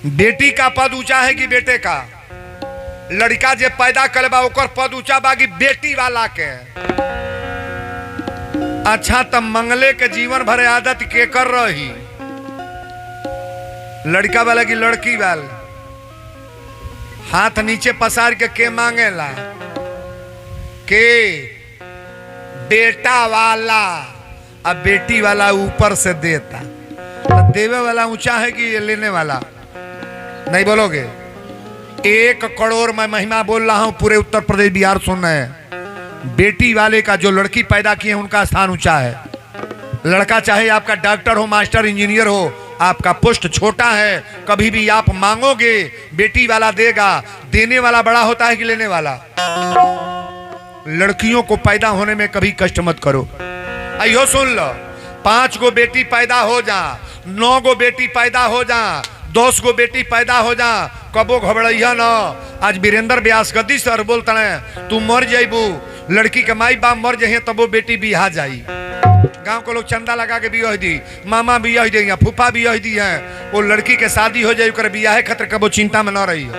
बेटी का पद ऊंचा है कि बेटे का? लड़का जे पैदा करबा ओकर पद ऊंचा बा कि बेटी वाला के? अच्छा तब मंगले के जीवन भर आदत के कर रही? लड़का वाला की लड़की वाला? हाथ नीचे पसार के मांगेला के? बेटा वाला। अब बेटी वाला ऊपर से देता। तो देवे वाला ऊंचा है कि लेने वाला? नहीं बोलोगे? 1 करोड़ मैं महिमा बोल रहा हूं, पूरे उत्तर प्रदेश बिहार सुन रहे हैं। बेटी वाले का जो लड़की पैदा किए उनका स्थान ऊंचा है। लड़का चाहे आपका डॉक्टर हो, मास्टर, इंजीनियर हो, आपका पोस्ट छोटा है, कभी भी आप मांगोगे बेटी वाला देगा। देने वाला बड़ा होता है कि लेने वाला? लड़कियों को पैदा होने में कभी कष्ट मत करो। आइयो सुन लो, 5 गो बेटी पैदा हो जा, 9 गो बेटी पैदा हो जा, 10 गो बेटी पैदा हो जा, कबो घबराइया न। आज वीरेंद्र व्यास गद्दी सर बोलते हैं तू मर जाइबू, लड़की के माई बाप मर जाइए तब वो बेटी बिहा जाई। गांव को लोग चंदा लगा के बियाह दी, मामा बियाह दी या फूफा बियाह दी है, वो लड़की के शादी हो जाए ओकर बियाह खतर कबो चिंता में न रही है,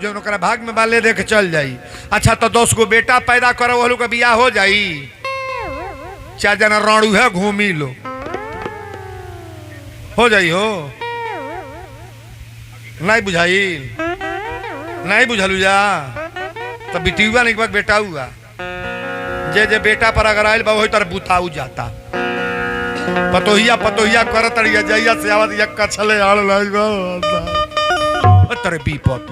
जो ओकरा भाग में बाले दे के चल जाई। अच्छा तो 10 गो बेटा पैदा करो वो लोग का बियाह हो जाई? 4 जना राणू है घूमी लो हो जाई हो? नहीं बुझाई? नहीं बुझलू जा? तो बेटीवा नहीं बेटा हुआ जे जे बेटा पर अगर आयल बा वही तर बुताऊ जाता। पतोहिया पतोहिया करत रहिया जइया से आवत या कछले आड़ लाइल बा तरे बीपत।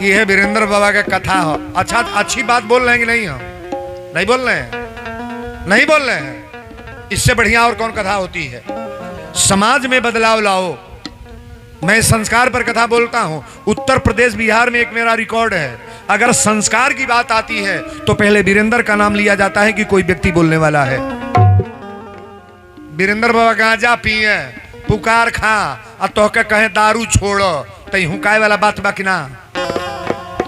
ये है वीरेंद्र बाबा का कथा हो। अच्छा अच्छी बात बोल रहे हैं कि नहीं हो? नहीं बोल रहे हैं? नहीं बोल रहे हैं? इससे बढ़िया और कौन कथा होती है? समाज में बदलाव लाओ। मैं संस्कार पर कथा बोलता हूं। उत्तर प्रदेश बिहार में एक मेरा रिकॉर्ड है, अगर संस्कार की बात आती है तो पहले वीरेंद्र का नाम लिया जाता है कि कोई व्यक्ति बोलने वाला है। वीरेंद्र बाबा गांजा पिए, पुकार खा और तोहके कहे दारू छोड़ो, तो हुकाए वाला बात बाकी ना?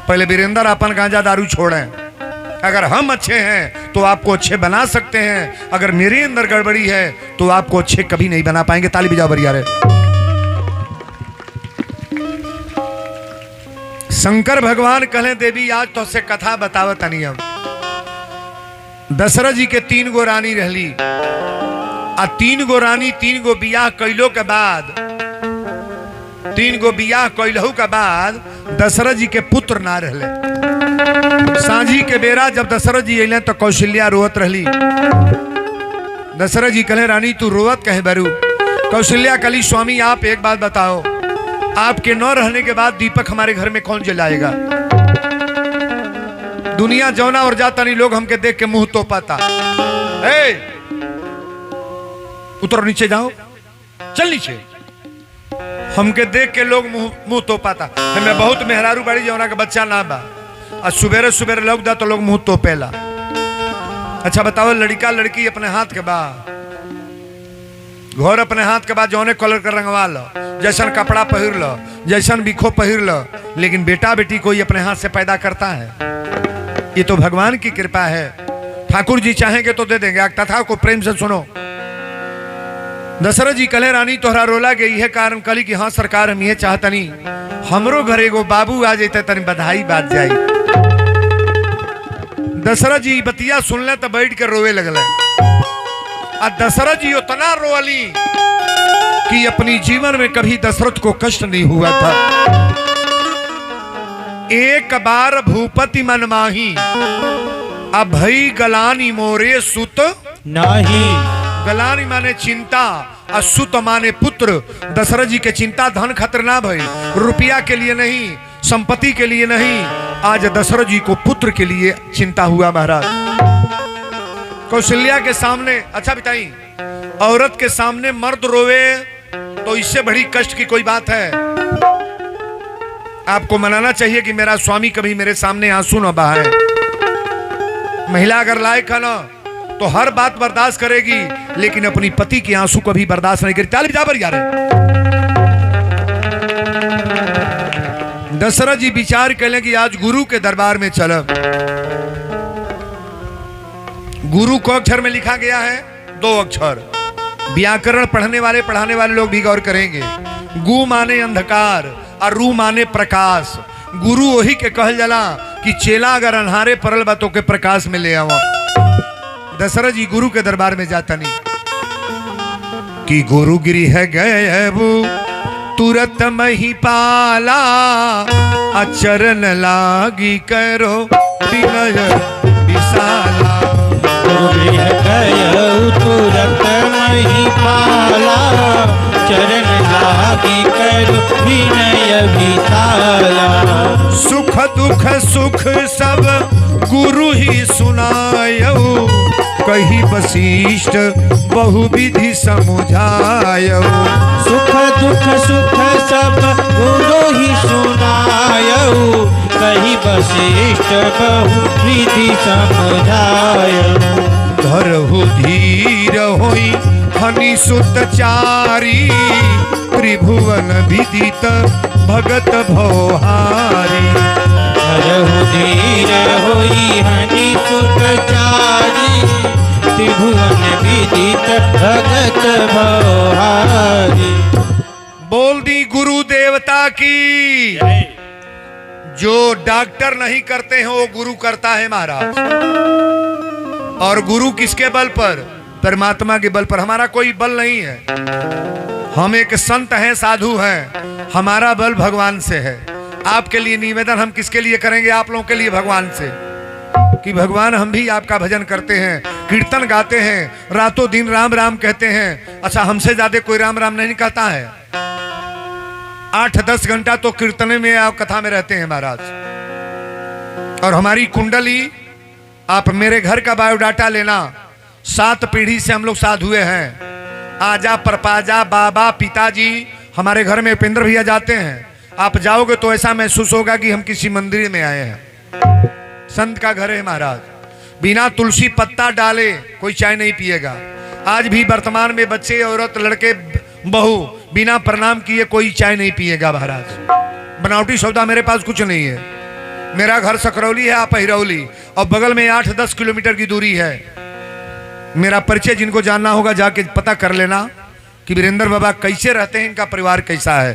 पहले वीरेंद्र अपन गांजा दारू छोड़े। अगर हम अच्छे हैं तो आपको अच्छे बना सकते हैं, अगर मेरे अंदर गड़बड़ी है तो आपको अच्छे कभी नहीं बना पाएंगे। ताली बजाओ बढ़िया रे। शंकर भगवान कहले देवी आज तो से कथा बतावत तनी। अब दशरथ जी के 3 गो रानी रहली, आ 3 गो रानी 3 गो बियाह कैलो के बाद, 3 गो बियाह कैलहू के बाद दशरथ जी के पुत्र ना रहले। सांझी के बेरा जब दशरथ जी अइले तो कौशल्या रोवत रहली। दशरथ जी कहले रानी तू रोवत कहे बरू? कौशल्या कहली स्वामी आप एक बात बताओ, आपके न रहने के बाद दीपक हमारे घर में कौन जलाएगा? दुनिया जौना और जाता नहीं, लोग हमके देख के मुंह तो पाता। उतरो नीचे, जाओ चल नीचे। हमके देख के लोग मुंह तो पाता। हमें बहुत मेहरारू बाड़ी जौना के बच्चा ना बा, और सुबेरे सुबेरे लोग दा तो लोग मुंह तो पेला। अच्छा बताओ, लड़का लड़की अपने हाथ के बा, घर अपने हाथ के बाद जौने कलर का रंगवा लो, जैसन कपड़ा पहिर लो, जैसन बिखो पहिर लो, लेकिन बेटा बेटी कोई अपने हाथ से पैदा करता है? ये तो भगवान की कृपा है। ठाकुर जी चाहेंगे तो दे देंगे। कथा को प्रेम से सुनो। दशरथ जी कहले रानी तोहरा रोला के यह कारण कली कि हाँ सरकार हम ये चाहतनी हमरो घर एगो बाबू आ जाते तनी बधाई बात जाई। दशरथ जी बतिया सुनले तो बैठ के रोवे लगल। दशरथ जी उतना रोली कि अपनी जीवन में कभी दशरथ को कष्ट नहीं हुआ था। एक बार भूपति मन माही, अभई गलानी मोरे सुत नाही। गलानी माने चिंता और सुत माने पुत्र। दशरथ जी के चिंता धन खतरना भई, रुपया के लिए नहीं, संपत्ति के लिए नहीं, आज दशरथ जी को पुत्र के लिए चिंता हुआ महाराज। कौशल्या के सामने, अच्छा बताई, औरत के सामने मर्द रोवे तो इससे बड़ी कष्ट की कोई बात है? आपको मनाना चाहिए कि मेरा स्वामी कभी मेरे सामने आंसू न बहाए। महिला अगर लायक है ना तो हर बात बर्दाश्त करेगी, लेकिन अपनी पति के आंसू कभी बर्दाश्त नहीं करेगी। ताली बजा बर यार। दशरथ जी विचार करें कि आज गुरु के दरबार में चलब। गुरु को अक्षर में लिखा गया है 2 अक्षर, व्याकरण पढ़ने वाले पढ़ाने वाले लोग भी गौर करेंगे। गु माने अंधकार और रू माने प्रकाश। गुरु वही के कहल जाला कि चेला अगर अन्हारे परल बा तो के प्रकाश में ले आवा। दशरथ जी गुरु के दरबार में जाता नहीं कि गुरु गृह गए वो तुरत मही पाला, अचरण लागी करो विनय विशाला। गुरु गृह गए तुरत मही पाला, चरण लागी करो विनय विशाला। सुख दुख सुख सब गुरु ही सुनायऊ, कही वशिष्ठ बहुविधि समुझायऊ। सुख दुख सुख सब गुरु ही सुनायऊ, कही वशिष्ठ बहुविधि समुझायऊ। धरहु धीर होई हनि सुत चारी, त्रिभुवन विदित भगत भौहारी। धरहु धीर होई हनि सुत चारी, त्रिभुवन विदित भगत भौहारी। बोल दी गुरु देवता की। जो डॉक्टर नहीं करते हैं वो गुरु करता है महाराज। और गुरु किसके बल पर? परमात्मा के बल पर। हमारा कोई बल नहीं है, हम एक संत हैं, साधु हैं, हमारा बल भगवान से है। आपके लिए निवेदन हम किसके लिए करेंगे? आप लोगों के लिए, भगवान से, कि भगवान हम भी आपका भजन करते हैं, कीर्तन गाते हैं, रातों दिन राम राम कहते हैं। अच्छा, हमसे ज्यादा कोई राम राम नहीं कहता है। 8-10 घंटा तो कीर्तन में आप कथा में रहते हैं महाराज। और हमारी कुंडली, आप मेरे घर का बायोडाटा लेना, 7 पीढ़ी से हम लोग साथ हुए हैं। आजा परपाजा बाबा पिताजी हमारे घर में उपेंद्र भैया जाते हैं। आप जाओगे तो ऐसा महसूस होगा कि हम किसी मंदिर में आए हैं। संत का घर है महाराज। बिना तुलसी पत्ता डाले कोई चाय नहीं पिएगा। आज भी वर्तमान में बच्चे औरत लड़के बहू बिना प्रणाम किए कोई चाय नहीं पिएगा महाराज। बनावटी सौदा मेरे पास कुछ नहीं है। मेरा घर सकरौली है, आप हिरौली, और बगल में 8-10 किलोमीटर की दूरी है। मेरा परिचय जिनको जानना होगा जाके पता कर लेना कि वीरेंद्र बाबा कैसे रहते हैं, इनका परिवार कैसा है।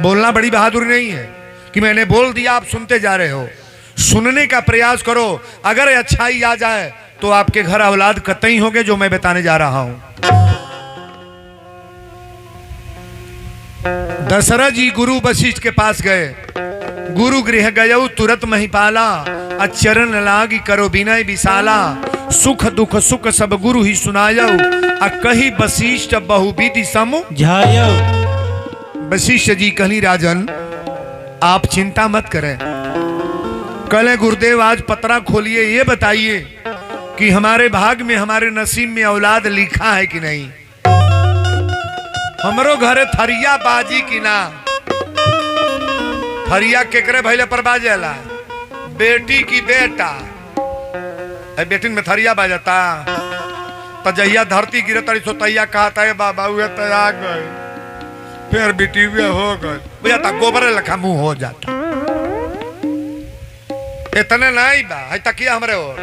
बोलना बड़ी बहादुरी नहीं है कि मैंने बोल दिया आप सुनते जा रहे हो। सुनने का प्रयास करो। अगर अच्छाई आ जाए तो आपके घर औलाद कतई होंगे, जो मैं बताने जा रहा हूं। दशरथ जी गुरु वशिष्ठ के पास गए। गुरु गृह गयऊ तुरत महिपाला, अचरण लागी करो विनय विशाला। सुख दुख सुख सब गुरु ही सुनायऊ, आ कही वशिष्ठ बहुविधि समुझायऊ। वशिष्ठ जी कहली राजन आप चिंता मत करें। कल गुरुदेव आज पत्रा खोलिए, ये बताइए कि हमारे भाग में, हमारे नसीब में औलाद लिखा है कि नहीं। हमरो घरे थरिया बाजी की ना। थरिया केकरे भैले पर बाजेला? बेटी की बेटा। बेटी में थरिया बाजता तो जहिया धरती गिरे तरी सो तैया कहता है बाबा हुए तो आ गए, फिर बेटी भी हो गए, बुझाता गोबर लखा मुंह हो जाता। इतने नहीं बा है तकिया हमरे और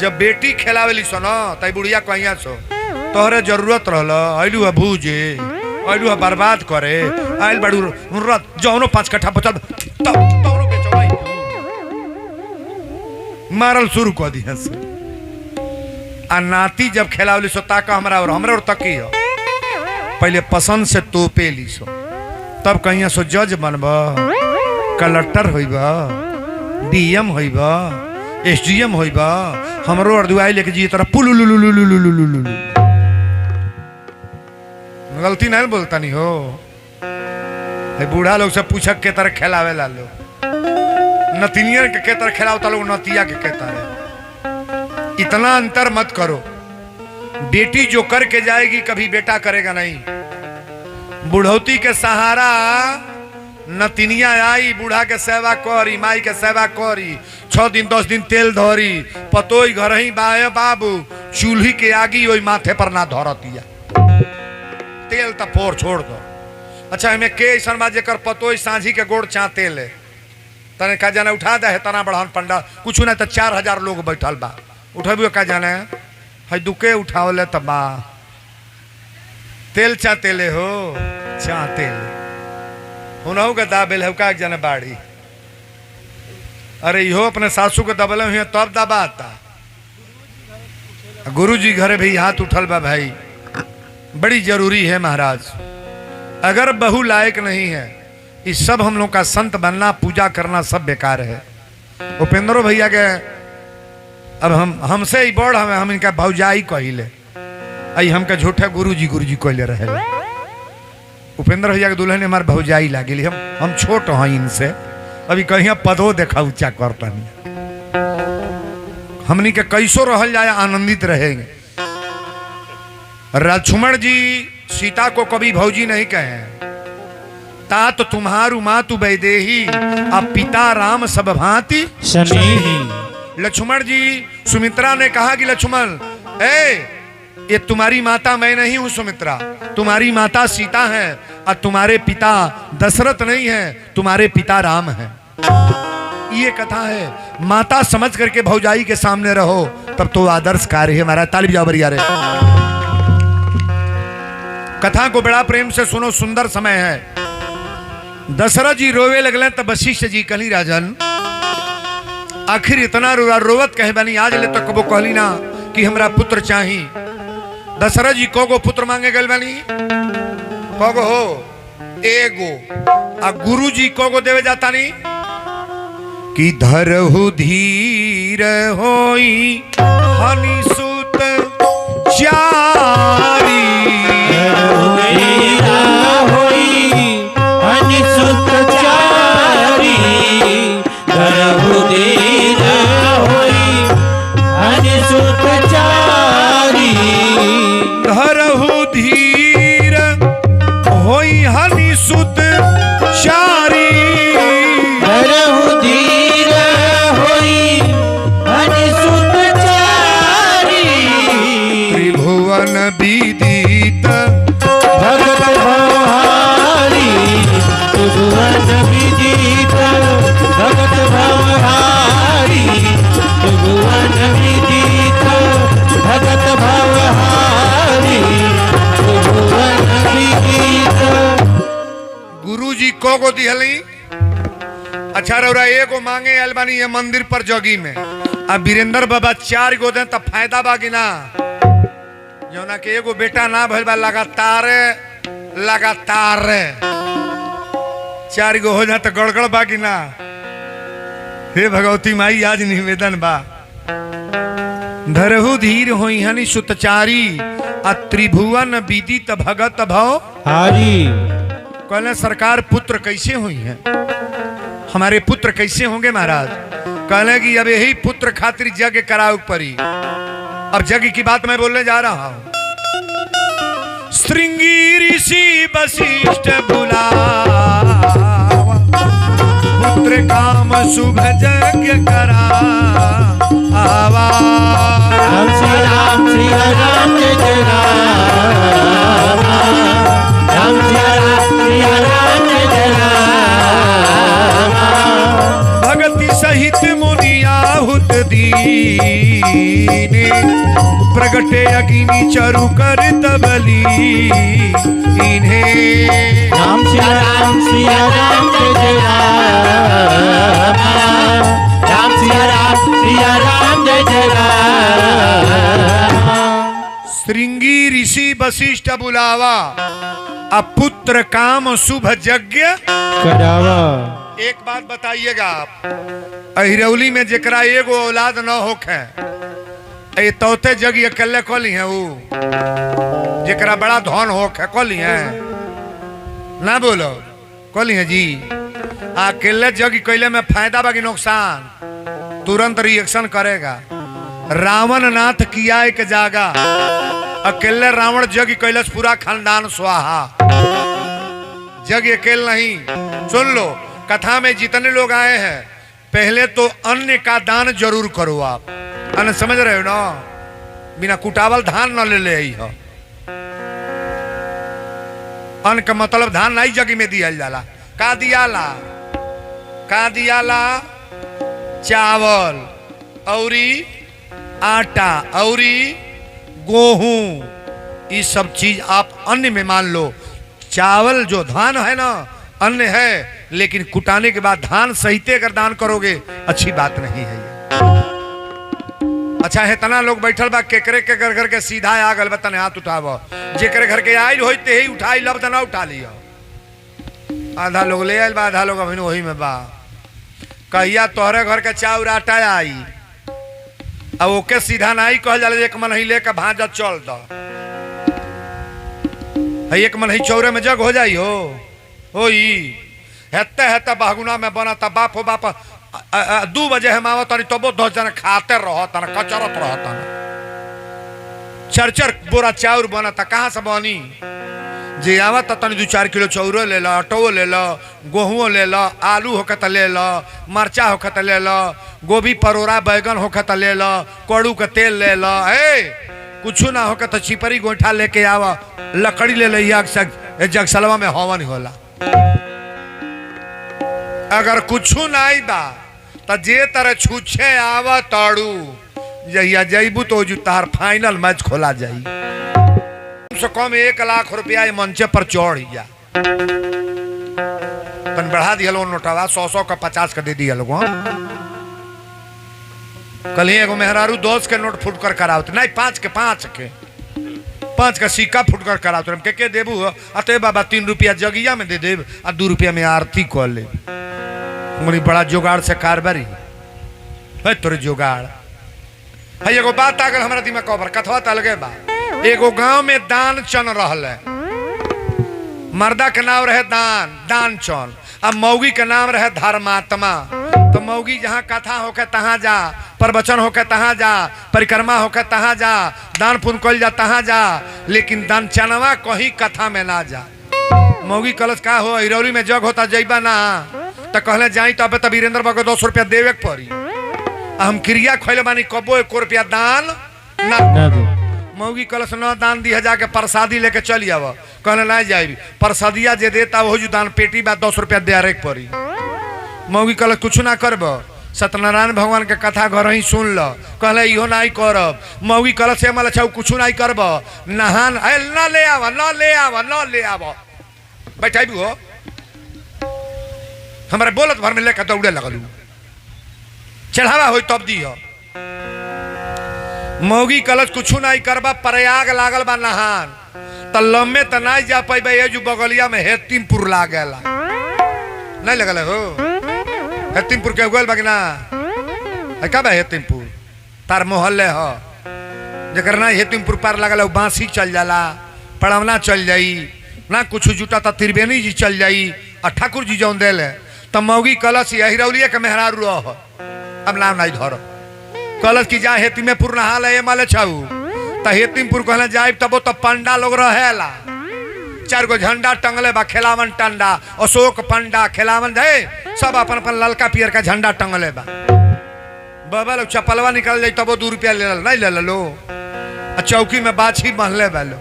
जब बेटी खेलावेली सो न तई बुढ़िया कहिया सो तोहरे जरूरत रहल, आइलू भूजे, आइलू बर्बाद करे, आइल बड़ू रत जौनो 5 कट्ठा बचल तौनो बेचवाई मारल शुरू कर दिया से। आ नाती जब खेलावेली सो ताका हमरा और तकी हो। पहले पसंद से तोपे ली सो, तब कहिया सो जज बनबा, कलेक्टर होइबा, डीएम होइबा, एसडीएम होइबा, हमरो अर्दुआई लेके जी तरह पुलुलुलुलुलुलुलुलुलु। गलती नहीं बोलता नहीं हो। बूढ़ा लोग से पूछक के तरह खेलावे ला लो, नतिनिया के तरह खेलावता लोग नतिया के तरह। इतना अंतर मत करो। बेटी जो करके जाएगी कभी बेटा करेगा नहीं। बुढ़ौती के सहारा नतिनिया आई, बूढ़ा के सेवा करी, माई के सेवा करी, 6 दिन 10 दिन तेल धरी, पतोई घर ही बाए बाबू चूल्ही के आगी वही माथे पर ना धरतिया, तेल तो फोर छोड़ दो। अच्छा हमें के ऐसा बात जेकर पतोई सांझी के गोड़ चा तेल है तने का जाने उठा दे है तना बढ़ान पंडा कुछ ना तो 4000 लोग बैठल बा उठेबू का जाने है दुके उठावले तबा तेल चा तेले हो चा तेले हुनहु का दाबेल है का जन बाड़ी। अरे इहो अपने सासू को दबल हुए तब दबा आता। गुरु जी घरे भी हाथ उठल बा भाई, बड़ी जरूरी है महाराज। अगर बहू लायक नहीं है, इस सब हम लोग का संत बनना पूजा करना सब बेकार है। उपेंद्रो भैया के अब हमसे ही बड़ हम इनका भौजाई कहिले, आई हमका झूठा गुरु जी कहले रहे। उपेंद्र भैया के दुल्हन हमारे भौजाई लागिली, हम छोट हैं इनसे, अभी कहीं पदो देखा ऊंचा करता नहीं। हमनी के कैसो रहल जाए आनंदित रहेंगे। लक्ष्मण जी सीता को कभी भौजी नहीं कहे, तात तुम्हारू मातु वैदेही अब पिता राम सब भांति स्नेही। लक्ष्मण जी सुमित्रा ने कहा कि लक्ष्मण ये तुम्हारी माता मैं नहीं हूं सुमित्रा, तुम्हारी माता सीता है और तुम्हारे पिता दशरथ नहीं है, तुम्हारे पिता राम है। ये कथा है, माता समझ करके भौजाई के सामने रहो तब तो आदर्श कार्य है। हमारा ताली बजाओ बरिया रे। कथा को बड़ा प्रेम से सुनो, सुंदर समय है। दशरथ जी रोवे लगले तब वशिष्ठ जी कहली राजन आखिर इतना रोवत कहे बनी, आज ले तक वो कहली ना कि हमरा पुत्र चाही। दशरथ जी को पुत्र मांगे गल बनी, को हो एगो, आ गुरु जी को देवे जाता नहीं कि धरहु धीर होई हनि सुत चारी। धरहु धीर होई हनि सुत चारी। धरहु धीर होई हनि सुत चारी। त्रिभुवन विदित भगत भवहारी। त्रिभुवन विदित भगत भवहारी। त्रिभुवन विदित भगत भवहारी। त्रिभुवन विदित। गुरु जी को दिहली। अच्छा रौरा एगो मांगे अलबानी ये मंदिर पर जोगी में, अब वीरेंद्र बाबा 4 गो दें तब फायदा बागी ना। जौना के एगो बेटा ना भइल बा लगातार 4 गो हो जाए तो गड़गड़ बागी ना। हे भगवती माई आज निवेदन बा, धरहु धीर होई हनि सुतचारी आ त्रिभुवन विदित भगत भव हारी। कहले सरकार पुत्र कैसे हुई है, हमारे पुत्र कैसे होंगे महाराज। कहले कि अब यही पुत्र खातिर यज्ञ कराओ परी। अब यज्ञ की बात मैं बोलने जा रहा हूं। श्रृंगी ऋषि वशिष्ठ बुलावा, पुत्र काम शुभ यज्ञ करावा। राम श्री राम श्री राम जय राम। राम श्री राम श्री राम जय राम। भगति सहित मुनि आहुत दीने, प्रगटे अग्नि चरु कर तबली इन्हें। राम श्री राम जय राम। राम श्री राम जय राम। श्रृंगी ऋषि वशिष्ठ बुलावा, अपुत्र काम शुभ यज्ञ करावा। एक बात बताइएगा आप, अहिरौली में जेकरा एगो औलाद न होखे, ये तौते जग अकेले कली है। वो जेकरा बड़ा धन होखे कली है ना, बोलो कली है जी। अकेले जग कैले में फायदा बाकी नुकसान, तुरंत रिएक्शन करेगा। रावण नाथ किया एक जागा, अकेले रावण जग कैलस पूरा खानदान स्वाहा। जग अकेले नहीं। सुन लो, कथा में जितने लोग आए हैं, पहले तो अन्न का दान जरूर करो। आप अन्न समझ रहे हो ना, बिना कुटावल धान न ले आई हो। अन्न का मतलब धान नहीं जग में दिया जाला। का दियाला चावल औरी आटा औरी गेहूं, ये सब चीज आप अन्न में मान लो। चावल जो धान है ना, अन्न है, लेकिन कुटाने के बाद धान सहिते अगर दान करोगे अच्छी बात नहीं है ये। अच्छा है तना लोग बैठल बा, केकरे के घर के सीधा आ गल बतने हाथ उठाव, जेकरे घर के आयल होते ही उठाई, लब तना उठा लिया। आधा लोग ले आयल बा, आधा लोग अभी वही में बा। कहिया तोहरे घर के चाउर आटा आई, अब ओके सीधा नहीं कहल जाला, एक मन ही लेके भांजा चल द, एक मन ही चौरे में जग हो जाई हो हेते हेते बागुना में बना था बाप हो बाप 2 बजे हम आवत तनी तबो 10 जन खाते रहत न, कचरत रहत न। 4 बोरा चाउर बना था, कहाँ से बनी? जे आवत तनी 2-4 किलो चाउरो ले ला, आटो ले ला, गेहूं ले ला, आलू होके त ले ला, मरचा होके त ले ला, गोभी परोरा बैगन होके त ले ला, कड़ू के तेल ले ला। कुछ ना होके तो छिपरी गोइठा लेके आवा, लकड़ी ले लिया, जगसलवा में हवन होला। अगर कुछ नहीं बा तो जे तरह छूछे आवा ताड़ू, जहिया जईबू तो तार फाइनल मैच खोला जाई। कम से कम 1 लाख रुपया मंचे पर चढ़ जा, तन बढ़ा दिया लोग नोटवा, 100 का 50 का दे दिया लोग। कल ही एगो मेहरारू 10 के नोट फुट कर करावत, नहीं 5 का सिक्का फुट कर करावत। हम के देबू? अते बाबा 3 रुपया जगिया में दे देब आ 2 रुपया में आरती कर ले। मुनी बड़ा जुगाड़ से कारबारी है तोरे जुगाड़ है। एगो बात आ गल हमारा दिमाग पर, कथवा त अलगे बा। एगो गांव में दान चन रहल है, मर्दा के नाम रहे दान चन, अब मौगी के नाम रहे धर्मात्मा। तो मौगी जहाँ कथा होके तहाँ जा, प्रवचन होके तहाँ जा, परिक्रमा होके तहाँ जा, दान पुण्य कल जा तहाँ जा, लेकिन दान चनवा कहीं कथा में ना जा। मौगी कलश का हो, हिरौली में जग होता जइबा ना, तो कहले जाई तब तब वीरेंद्र बाबू 200 रुपया देवे के पड़ी। हम क्रिया खोले बानी कबो 1 रुपया दान ना दे। मौगी कलश न दान दी जाके प्रसादी लेके चली आव, कहले ना जाई, प्रसादिया जे देता वो जो दान पेटी बा 10 रुपया दे के पड़ी। मौगी कलश कुछ ना करब, सत्यनारायण भगवान के कथा घर ही सुन ल, कहले इहो नहीं करब। मौगी कलश से मल अच्छा कुछ नहीं करब, नहान न ले आव बैठाबू हो, हमारे बोलत भर में लेकर दौड़े लगलू, चढ़ावा हो तब दी हो। मौगी कलश कुछ नहीं करबा, प्रयाग लागल बा नहान, त लम्बे त नहीं जा पाइबा, ये जो बगलिया में हेतिमपुर लागेला, नहीं लगल हो? हेतिमपुर के उगल बगना है का बा? हेतिमपुर तार मोहल्ले हो, जकर ना हेतिमपुर पार लगल बांसी चल जाला, पड़वना चल जाई, ना कुछ जुटा तो त्रिवेणी जी चल जाई, और ठाकुर जी जौन दिल है। तो मौगी कलश हिरौलिया के मेहरारू रह, अब नाम नहीं धर, कलश की जा हेतिमपुर नहा ले माले छाऊ, तो हेतिमपुर कहले जाए तब तो पंडा लोग रहेला, 4 गो झंडा टंगले बा, खिलावन टंडा, अशोक पंडा खिलावन है, सब अपन अपन ललका पियर का झंडा टंगले बा। बाबा लोग चपलवा निकल जाए तब 2 रुपया ले नहीं ले लो, चौकी में बाछी महले बैलो।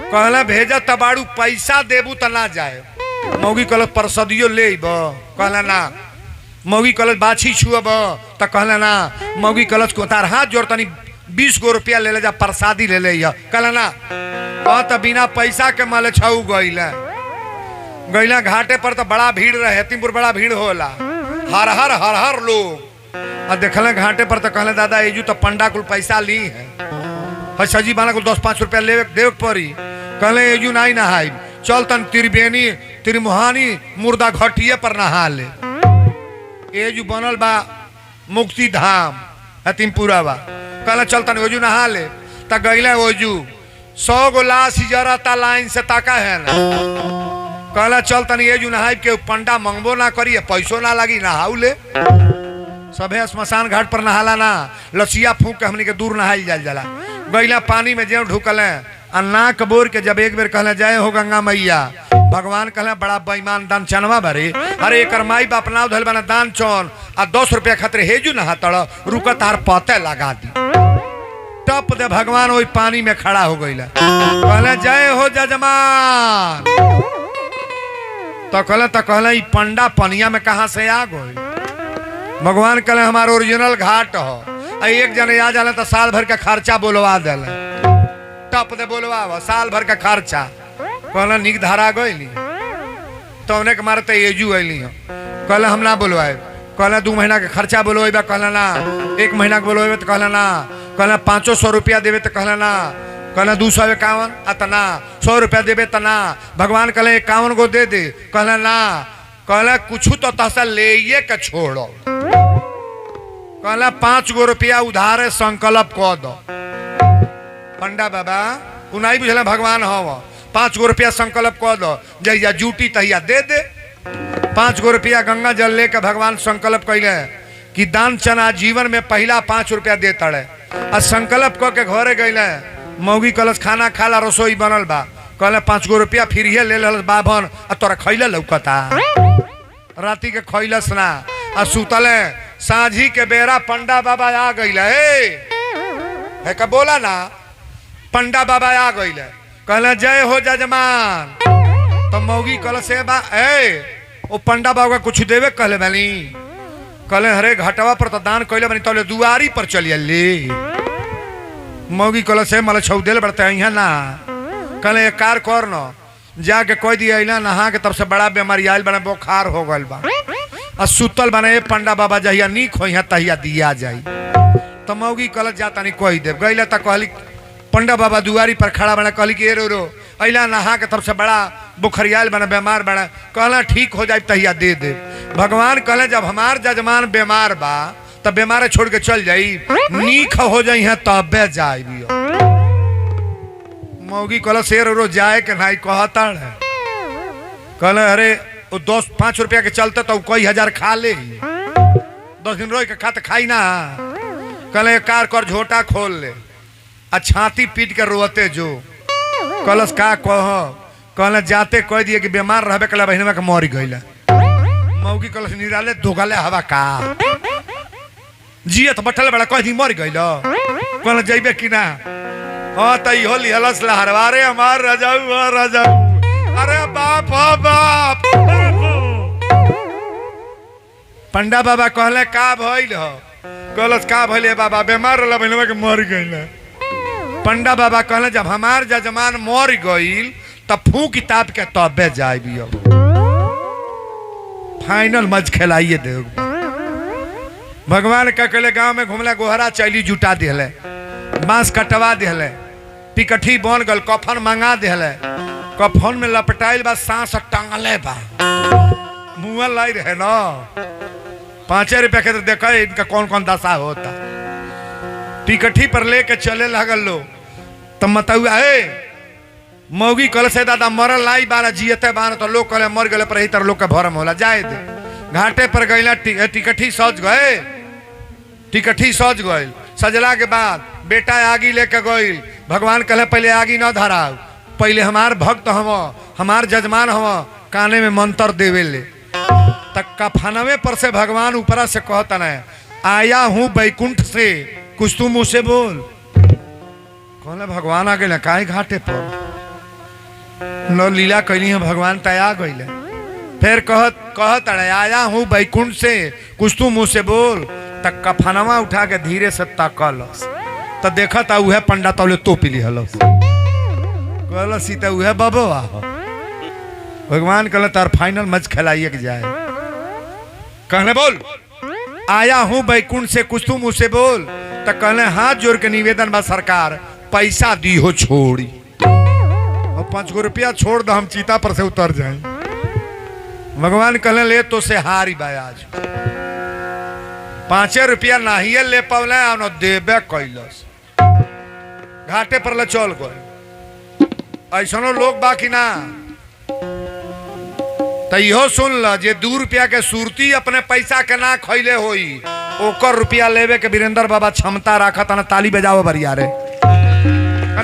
कहला भेजा तबाड़ू, पैसा देबू त ना जाए। मौगी कलश परसदियो ले, कहला ना। मौगी कलश बाछी छुअब, तो कहला ना। मौगी कलश को तार हाथ जोड़ तनी 20 गो रुपया ले जा, प्रसादी ले ले, कहला ना। तो बिना पैसा के माले छऊ गईला घाटे पर तो बड़ा भीड़ रहे, हेतिमपुर बड़ा भीड़ होला, हर हर लोग। और देखल घाटे पर तो कहले दादा एजू तो पंडा कुल पैसा ली है, सजी बाना कुल 10-5 रुपया ले देव पड़ी। कहले एजू नहीं नहाई, चल तन त्रिवेणी त्रिमुहानी मुर्दा घटिए पर नहा ले। एजू बनल बा मुक्ति धाम हेतिमपुरा बा, कहले चल तन ओजू नहा ले। त गईले ओजू 100 गो लाश जरता लाइन से ताका है ना, कहला चल तनी एजू नहाई के पंडा मंगबो ना करी, पैसो ना लगी, नहाऊ ले। सभे स्मशान घाट पर नहाला ना, लसिया फूक के हमनी के दूर नहाई जाल जाला। गईला पानी में जो ढुकल नाक बोर के जब एक बेर कहले जय हो गंगा मैया, भगवान कहले बड़ा बेईमान दान चनवा भरे, अरे एक माई बाप नाव धल बना दान चौन आ 10 रुपया खतरे हेजू नहा तड़ रुक तार पते लगा दी, टप दे भगवान वही पानी में खड़ा हो गईला। कहले जय हो जजमान, तो कहले पंडा पनिया में कहाँ से आ गई? भगवान कहले हमारा ओरिजिनल घाट हो, एक जने आ जाला तो साल भर का खर्चा बोलवा दिल टप दे बोलवा साल भर का खर्चा कहला निक धारा गई तो उन्हें के मारते एजू अली हो कहला हम ना बोलवाए कहला 2 महीना के खर्चा बोलवेबा कहला ना 1 महीना के बोलवेबे तो कहला ना कहला 500 रुपया देवे तो कहला ना कहला 251 अतना 100 रुपया देवे तना भगवान कहले 51 गो दे दे कहला ना कहला कुछ तो तसा ले के छोड़ो कहला 5 गो रुपया उधार संकल्प कह दो पंडा बाबा उनाई बुझला भगवान हव 5 गो रुपया संकल्प कह दो जहिया जूटी तहिया दे दे 5 गो रुपया गंगा जल लेकर भगवान संकल्प कैले कि दान चना जीवन में पहला 5 रुपया दे तड़े आ संकल्प कह के घरे गईले मौगी कलश खाना खाला रसोई बनल बा कहले 5 गो रुपया फिर ले लल बाभन आ तोरा खैले लौकता राती के खैलस ना आ सुतले साझी के बेरा पंडा बाबा आ गईले हे का बोला ना पंडा बाबा आ गईले कहले जय हो जजमान तो मौगी कल से बा ओ पंडा बाबा कुछ देवे कहले बानी कहले हरे घाटवा पर तो दान कैले बानी तले दुआरी पर चलिए मौगी कल से मल छौदेल बढ़ते यहाँ ना कहले एक कार कर न जाके कोई दिया ना नहा के तब से बड़ा बीमारी आयल बने बुखार हो गल बा आ सुतल बने पंडा बाबा जहिया नीक हो तहिया दिया जाई तो मौगी कल जाता नहीं कोई देव गईला तो कहली पंडा बाबा दुआरी पर खड़ा बना कहली कि रो अला नहा के तब से बड़ा बुखरियाल बना बीमार बना कहला ठीक हो जाए तहिया दे दे भगवान कहले जब हमार जजमान बीमार बा तब बीमार छोड़ के चल जाई नीक हो जाई है तबे जाई मौगी कहला शेर रो जाए के नहीं कहता है कहले अरे वो 5 रुपया के चलते तो कई हजार खा ले 10 दिन रोज के खाते खाई ना कहले कार कर झोटा खोल ले आ छाती पीट के रोते जो कलश का कह कहले जाते कह दिए कि बीमार रहबे कला बहनवा के मर गईला मौगी कलश निराले दोगले हवा का जियत बठल बड़ा कह दी मर गईला कहले जइबे कि ना हां त इहो लिहलस लहरवारे हमार राजाऊ अरे बाप हो बाप पंडा बाबा कहले का भइल हो कलश का भइले बाबा बीमार रहला बहनवा के मर गईला पंडा बाबा कहले जब हमार जजमान मर गईल तब फू किताब के तबे जाइबियो फाइनल मज खेलाइए दे भगवान का कहले गांव में घुमला गोहरा चैली जुटा दिले बांस कटवा दिले पिकठी बन गल कफन मंगा दिले कफन में लपटाइल बा सांस टांगले बा मुंह लाई रहे ना 5 रुपया के तो देखा इनका कौन कौन दशा होता पिकठी पर लेके चले लगल लो तब मतुआ मौगी कल से दादा मरल लाई बारा जियते बार तो लोग कहले मर गए पर ही तरह लोग का भरम होला जाए दे घाटे पर गईला टिकठी सज गए टिकठी सज गए सजला के बाद बेटा आगी लेके गईल भगवान कहले पहले आगी न धराओ पहले हमार भक्त हम हमार जजमान हम काने में मंत्र देवे ले तक कफनवे पर से भगवान ऊपरा से कहता न आया हूँ बैकुंठ से कुछ तू मुँह से बोल कहले भगवान आ गए काहे घाटे पर लो लीला कैली है भगवान तया गईले फिर कहत आया हूँ बैकुंठ से कुछ तू मुँह से बोल तक कफनवा उठा के धीरे से तकलस तो देखा था वह पंडा तौले तो पी लिहलस कहल सीता वह बबवा भगवान कहले तार फाइनल मैच खिलाइए के जाए कहले बोल आया हूँ बैकुंठ से कुछ तू मुँह से बोल तो कहले हाथ जोड़ के निवेदन बा सरकार पैसा दी हो छोड़ी और 5 गो रुपया छोड़ दो हम चीता पर से उतर जाए भगवान कहले ले तो से हारी बा आज 5 रुपया नहीं ले पवले न देबे कैलस घाटे पर ले चल गए ऐसनो लोग बाकी ना तो इहो सुन ल जे 2 रुपया के सुरती अपने पैसा के ना खैले होई ओकर रुपया लेवे के वीरेंद्र बाबा क्षमता रखत न ताली बजाओ बरिया रे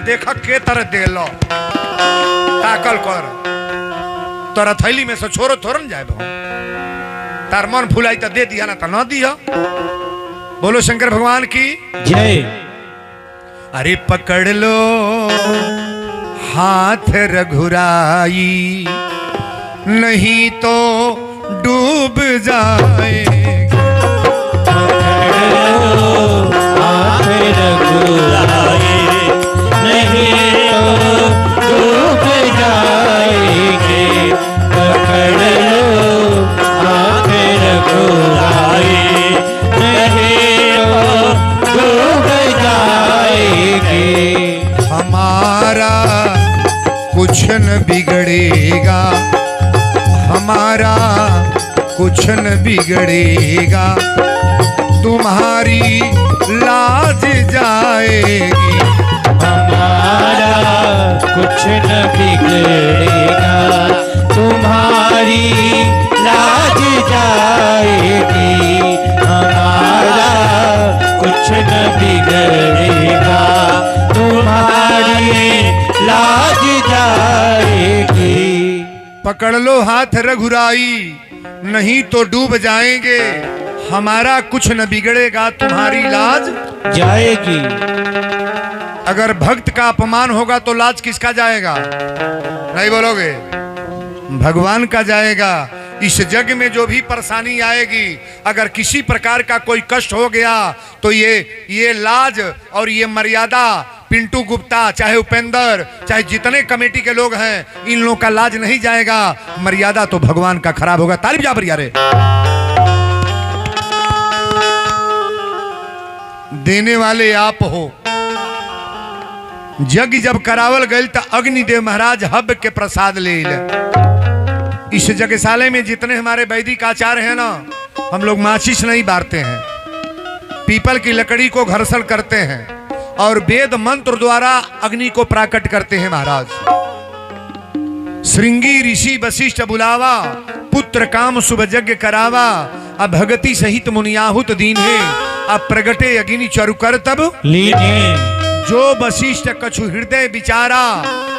देखा के तरह दे लो ताकल कर तोरा थैली में से छोरो थोरन जाए तार मन फुलाई तो दे दिया ना तो न दिया बोलो शंकर भगवान की जय। अरे पकड़ लो हाथ रघुराई नहीं तो डूब जाएगा रघुराई नहीं तो डूब जाएंगे पकड़ लो हाथ रघुराई नहीं तो डूब जाएंगे। हमारा कुछ न बिगड़ेगा, हमारा कुछ न बिगड़ेगा, तुम्हारी लाज जाएगी। हमारा कुछ न बिगड़ेगा, तुम्हारी लाज जाएगी। हमारा कुछ न बिगड़ेगा, तुम्हारी लाज जाएगी। पकड़ लो हाथ रघुराई नहीं तो डूब जाएंगे, हमारा कुछ न बिगड़ेगा, तुम्हारी लाज जाएगी। अगर भक्त का अपमान होगा तो लाज किसका जाएगा? नहीं बोलोगे? भगवान का जाएगा। इस जग में जो भी परेशानी आएगी, अगर किसी प्रकार का कोई कष्ट हो गया तो ये लाज और ये मर्यादा पिंटू गुप्ता, चाहे उपेंद्र, चाहे जितने कमेटी के लोग हैं, इन लोगों का लाज नहीं जाएगा, मर्यादा तो भगवान का खराब होगा। तारीफ जा बरिया रे। देने वाले आप हो। जग जब करावल गए तो अग्निदेव महाराज हब के प्रसाद ले ले। इस यज्ञशाला में जितने हमारे वैदिक आचार्य हैं ना, हम लोग माचिस नहीं बारते हैं, पीपल की लकड़ी को घर्षण करते हैं और वेद मंत्र द्वारा अग्नि को प्राकट करते हैं। महाराज श्रृंगी ऋषि वशिष्ठ बुलावा, पुत्र काम शुभ यज्ञ करावा, अब भगति सहित मुनियाहुत दीन है, अब प्रगटे अग्नि चरु कर तब लीने। जो वशिष्ठ कछु हृदय विचारा,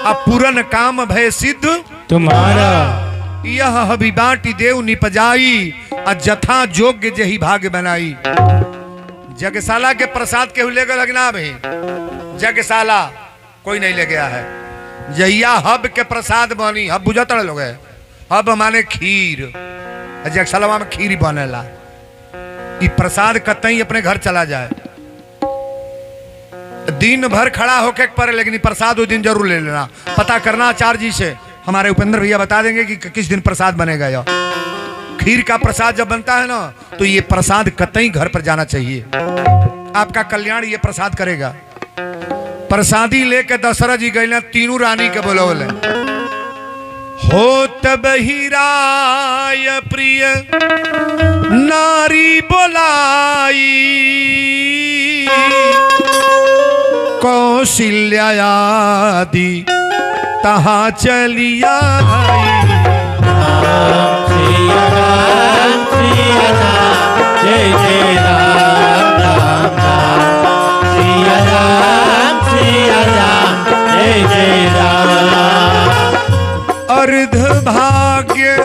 अब पूरन काम भय सिद्ध तुम्हारा। यह हबि बाटी देव निपजाई, अजथा जोग्य जही भाग्य बनाई। यज्ञशाला के प्रसाद के ले गए लगना भाई, यज्ञशाला कोई नहीं ले गया है। जहिया हब के प्रसाद बनी, हब बुझत लोग है, हब माने खीर, यज्ञशाला में खीर बनेला। ये प्रसाद कतई अपने घर चला जाए, दिन भर खड़ा होके पर, लेकिन प्रसाद उस दिन जरूर ले लेना। पता करना आचार्य जी से, हमारे उपेंद्र भैया बता देंगे कि किस दिन प्रसाद बनेगा। या खीर का प्रसाद जब बनता है ना, तो ये प्रसाद कतई घर पर जाना चाहिए। आपका कल्याण ये प्रसाद करेगा। प्रसादी लेके दशरथ जी गए, तीनों रानी के बोलौले, हो तब ही राय प्रिय नारी बोलाई, कौशल्या आदि तहा चलिया। सिया राम सिया राम जय जय राम राम राम। सिया राम जय जय राम। अर्ध भाग्य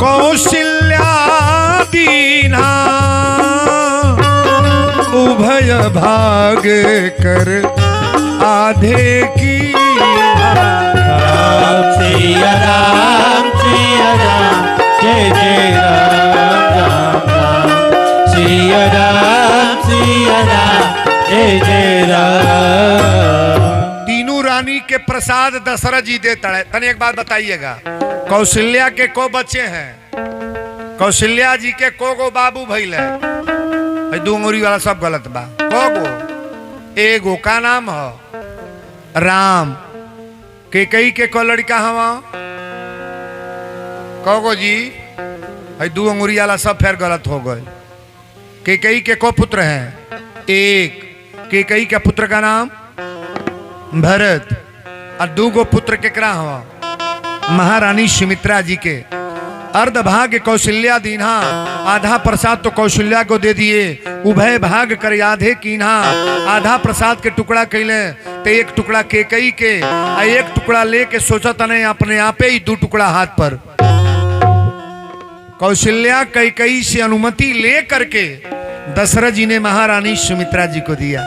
कौशल्या दीना, उभय भाग कर आधे की। सिया राम जय जय राम राम राम। सिया राम जय जय राम। तीनों रानी के प्रसाद दशरथ जी देता है। तने एक बात बताइएगा, कौशल्या के को बच्चे हैं? कौशल्या जी के को बाबू भइल है? दो अंगुरी वाला सब गलत बा। को एगो का नाम है राम, केकई के को लड़का हवा कहो जी, दो अंगुरी वाला सब फिर गलत हो गए। केकई के को पुत्र हैं? एक। केकई के पुत्र का नाम भरत, और दो गो पुत्र केकरा हवा? महारानी सुमित्रा जी के। अर्ध भाग कौशल्या दीन्हा, आधा प्रसाद तो कौशल्या को दे दिए, उभय भाग कर आधे कीन्हा। आधा प्रसाद के टुकड़ा कैले तो एक टुकड़ा केकई के, एक टुकड़ा लेके सोचा तने अपने आपे ही दो टुकड़ा हाथ पर। कौशल्या कैकई से अनुमति ले करके दशरथ जी ने महारानी सुमित्रा जी को दिया।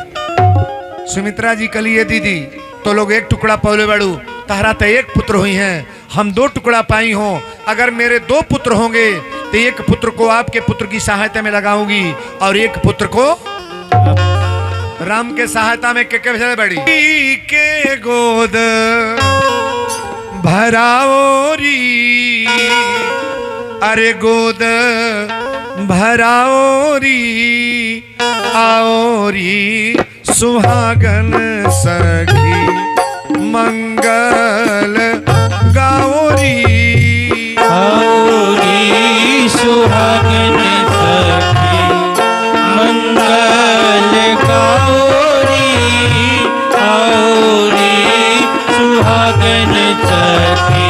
सुमित्रा जी कलिए दीदी तो लोग एक टुकड़ा पौले बड़ू, तारा तो एक पुत्र हुई हैं, हम दो टुकड़ा पाई हो। अगर मेरे दो पुत्र होंगे तो एक पुत्र को आपके पुत्र की सहायता में लगाऊंगी और एक पुत्र को राम के सहायता में के चले बड़ी के गोद भराओरी, अरे गोद भराओरी आओरी सुहागन सखी मंगल गाओरी, आओरी सुहागन सखी मंगल गाओरी, आओरी सुहागन सखी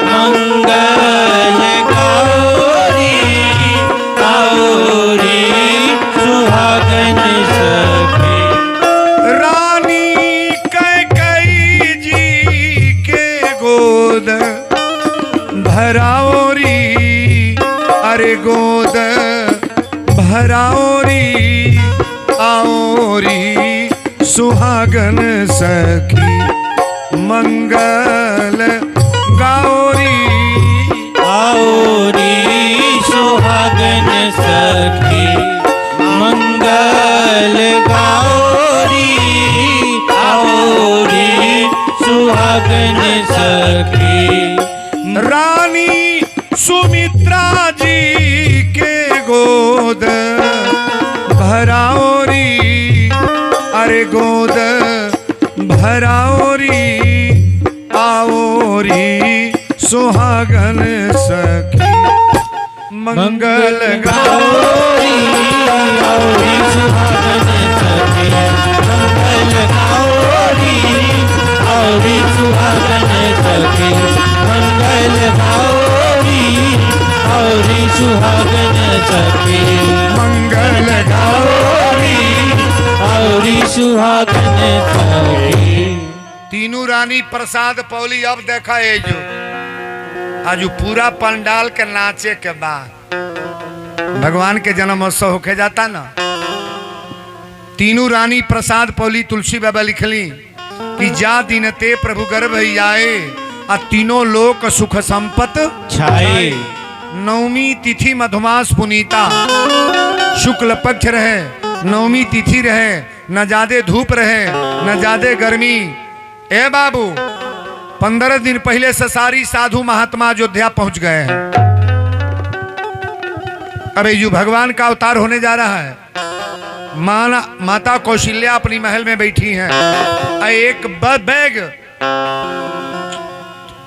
मंगल गाओरी, आओरी सुहागन सखी। रानी कैकेयी जी के गोद भराओरी, अरे गोद भराओरी आओरी सुहागन सखी मंगल गाओरी, आओरी सुहागन सखी मंगल गाओरी, आओरी सुहागन सखी। रानी सुमित्रा जी के गोद भराओरी, अरे गोद भराओरी आओरी सुहागन सखी मंगल गाओरी, आओरी सुहागन सखी मंगल गाओरी, आओरी सुहागन सखी मंगल गाओरी, आओरी सुहागन सखी मंगल गाओरी, आओरी सुहागन सखी। तीनों रानी प्रसाद पौली। अब देखा है जो आज पूरा पंडाल के नाचे के बाद भगवान के जन्मोत्सव होके जाता ना, तीनों रानी प्रसाद पौली। तुलसी बाबा लिखली कि जा दिन ते प्रभु गर्भ ही आए, आ तीनों लोक सुख संपत छाए। नवमी तिथि मधुमास पुनीता, शुक्ल पक्ष रहे, नवमी तिथि रहे, न ज्यादा धूप रहे न ज्यादा गर्मी। ए बाबू 15 दिन पहले से सारी साधु महात्मा अयोध्या पहुंच गए हैं। अबे जो भगवान का अवतार होने जा रहा है। माता कौशल्या अपनी महल में बैठी हैं। एक बैग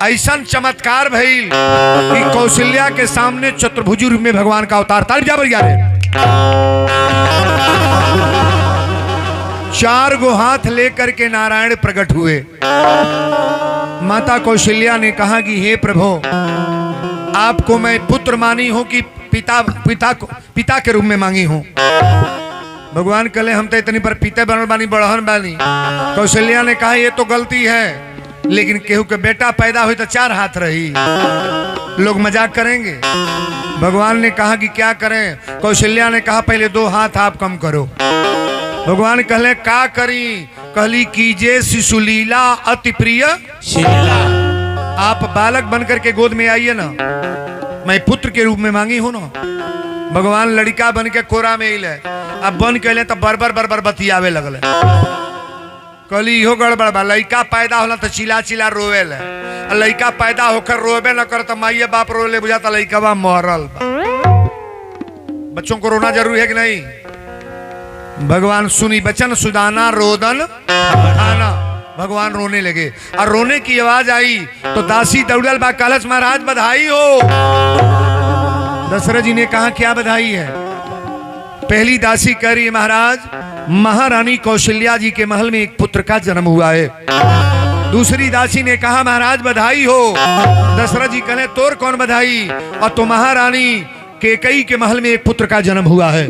ऐसा चमत्कार भइल कि कौशल्या के सामने चतुर्भुज रूप में भगवान का अवतार। ताली जा बजा रे। 4 गो हाथ लेकर के नारायण प्रकट हुए। माता कौशल्या ने कहा कि हे प्रभु, आपको मैं पुत्र मानी हूं कि पिता के रूप में मांगी हूं। भगवान कहले हम तो इतनी पर पीते बनल बानी, बड़हन बानी। कौशल्या ने कहा ये तो गलती है, लेकिन केहू के बेटा पैदा हुई तो 4 हाथ रही, लोग मजाक करेंगे। भगवान ने कहा कि क्या करें। कौशल्या ने कहा पहले 2 हाथ आप कम करो। भगवान कहले का करी। कहली कीजे शिशुलीला अति प्रिय शीला। आप बालक बनकर के गोद में आइए ना, मैं पुत्र के रूप में मांगी हूं ना। भगवान लड़का बन के कोरा में इले, अब बन के तो बरबर बतियावे लगल। कहली इहो गड़बड़ बा, लड़का पैदा होला तो चिला चिला रोवे ले, लड़का पैदा होकर रोवे न कर तो माइये बाप रोले, बुझाता लड़का बा मरल बा। बच्चों को रोना जरूरी है कि नहीं। भगवान सुनी बचन सुदाना रोदन खाना। भगवान रोने लगे और रोने की आवाज आई तो दासी दौड़ल बा, कलश महाराज बधाई हो। दशरथ जी ने कहा क्या बधाई है। पहली दासी कह रही है महाराज, महारानी कौशल्या जी के महल में एक पुत्र का जन्म हुआ है। दूसरी दासी ने कहा महाराज बधाई हो। दशरथ जी कहले तोर कौन बधाई, और तो महारानी कैकेयी के महल में एक पुत्र का जन्म हुआ है।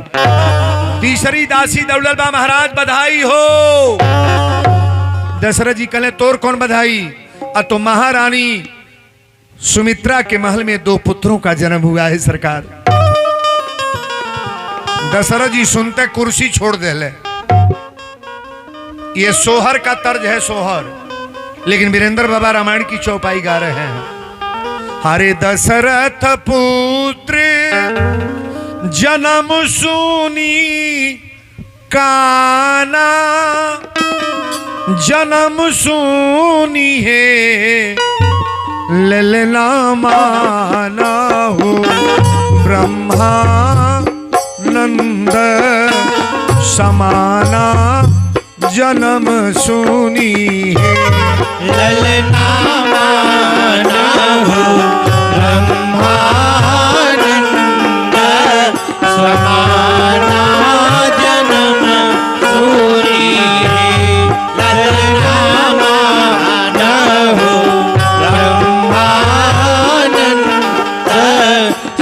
तीसरी दासी दौड़ल बा, महाराज बधाई हो। दशरथ जी कहले तोर कौन बधाई, और तो महारानी सुमित्रा के महल में 2 पुत्रों का जन्म हुआ है सरकार। दशरथ जी सुनते कुर्सी छोड़ दे ले। ये सोहर का तर्ज है, सोहर। लेकिन वीरेंद्र बाबा रामायण की चौपाई गा रहे हैं। हरे दशरथ पुत्र जन्म सुनी काना जन्म सुनी है ललना माना हो ब्रह्मानंद समाना जन्म सुनी है ललना माना हो ब्रह्मानंद समाना जन्म सूरी है ललना माना हो ब्रह्मानंद